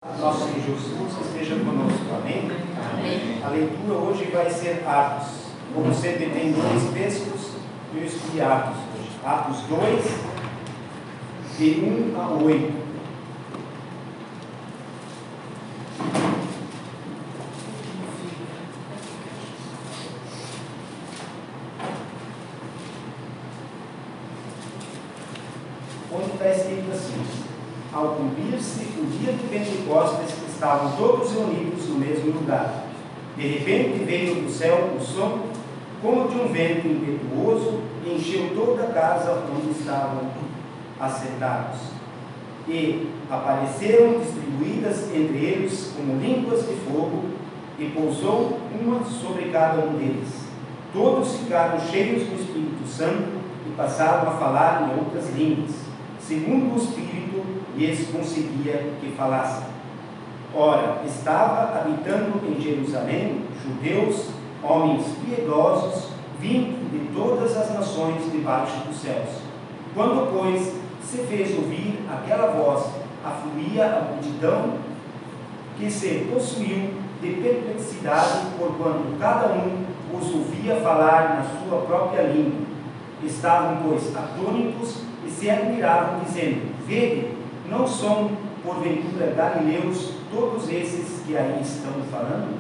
Nosso Senhor Jesus esteja conosco, amém? Amém. A leitura hoje vai ser Atos. Como sempre, tem dois textos e eu escolhi Atos hoje. Atos 2, de 1 a 8. Onde está escrito assim: ao cumprir-se o dia de Pentecostes, estavam todos reunidos no mesmo lugar. De repente veio do céu um som, como de um vento impetuoso, e encheu toda a casa onde estavam assentados. E apareceram distribuídas entre eles como línguas de fogo, e pousou uma sobre cada um deles. Todos ficaram cheios do Espírito Santo e passaram a falar em outras línguas, segundo o Espírito lhes concedia que falassem. Ora, estava habitando em Jerusalém judeus, homens piedosos, vindos de todas as nações debaixo dos céus. Quando, pois, se fez ouvir aquela voz, afluía a multidão, que se possuiu de perplexidade, porquanto cada um os ouvia falar na sua própria língua. Estavam, pois, atônitos e se admiravam, dizendo: vede, não são porventura galileus todos esses que aí estão falando?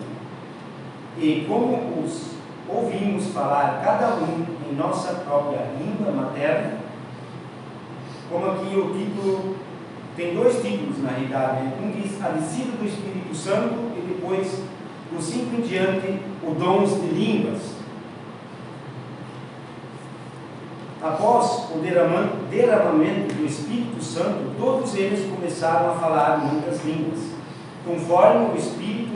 E como os ouvimos falar cada um em nossa própria língua materna, como aqui o título, tem dois títulos na realidade, um diz a descida do Espírito Santo e depois, do 5 em diante, o dons de línguas. Após o derramamento do Espírito Santo, todos eles começaram a falar em outras línguas, conforme o Espírito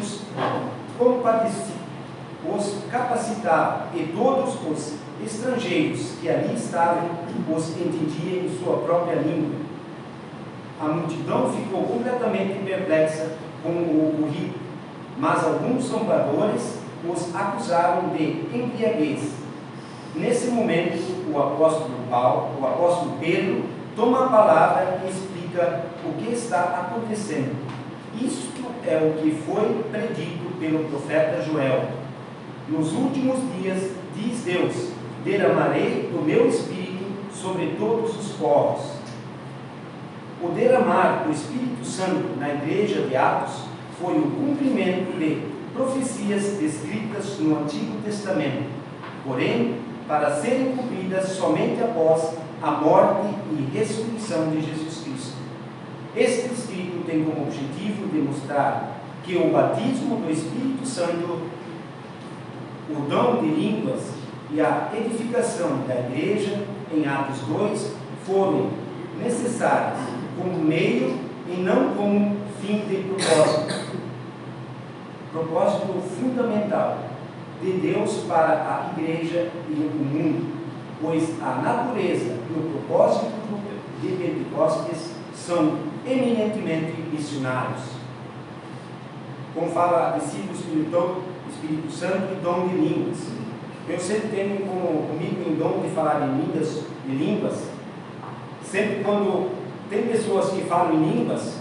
os capacitava, e todos os estrangeiros que ali estavam os entendiam em sua própria língua. A multidão ficou completamente perplexa com o ocorrido, mas alguns zombadores os acusaram de embriaguez. Nesse momento, o apóstolo Pedro toma a palavra e explica o que está acontecendo. Isto é o que foi predito pelo profeta Joel. Nos últimos dias, diz Deus, derramarei do meu Espírito sobre todos os povos. O derramar do Espírito Santo na igreja de Atos foi o cumprimento de profecias descritas no Antigo Testamento, porém, para serem cumpridas somente após a morte e ressurreição de Jesus Cristo. Este escrito tem como objetivo demonstrar que o batismo do Espírito Santo, o dom de línguas e a edificação da igreja em Atos 2 foram necessários como meio e não como fim de propósito. Propósito fundamental de Deus para a igreja e o mundo, pois a natureza e o propósito de Pentecostes são eminentemente missionários. Como fala discípulos Espírito Santo e dom de línguas. Eu sempre tenho comigo em dom de falar em línguas. Sempre quando tem pessoas que falam em línguas,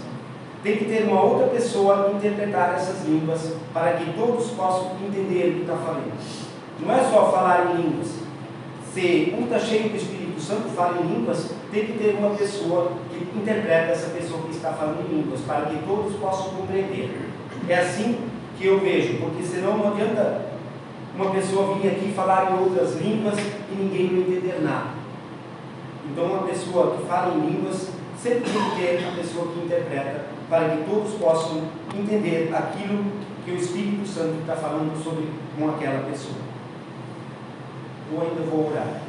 tem que ter uma outra pessoa interpretar essas línguas para que todos possam entender o que está falando. Não é só falar em línguas. Se um está cheio do Espírito Santo e fala em línguas, tem que ter uma pessoa que interpreta essa pessoa que está falando em línguas, para que todos possam compreender. É assim que eu vejo, porque senão não adianta uma pessoa vir aqui falar em outras línguas e ninguém não entender nada. Então uma pessoa que fala em línguas sempre tem que ter uma pessoa que interpreta, para que todos possam entender aquilo que o Espírito Santo está falando sobre com aquela pessoa. Eu ainda vou orar.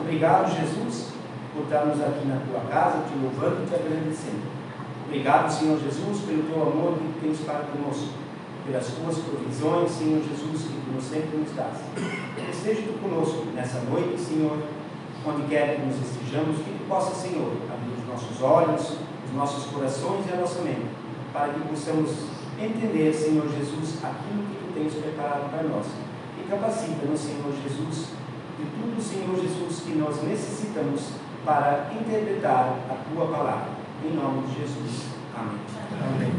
Obrigado, Jesus, por estarmos aqui na tua casa, te louvando e te agradecendo. Obrigado, Senhor Jesus, pelo teu amor que tens para conosco, pelas tuas provisões, Senhor Jesus, que tu sempre nos dás. Esteja tu conosco nessa noite, Senhor, onde quer que nos estejamos, que tu possa, Senhor, abrir os nossos olhos, os nossos corações e a nossa mente, para que possamos entender, Senhor Jesus, aquilo que tu tens preparado para nós. E capacita-nos, Senhor Jesus, de tudo, Senhor Jesus, que nós necessitamos para interpretar a tua palavra. Em nome de Jesus. Amém. Amém.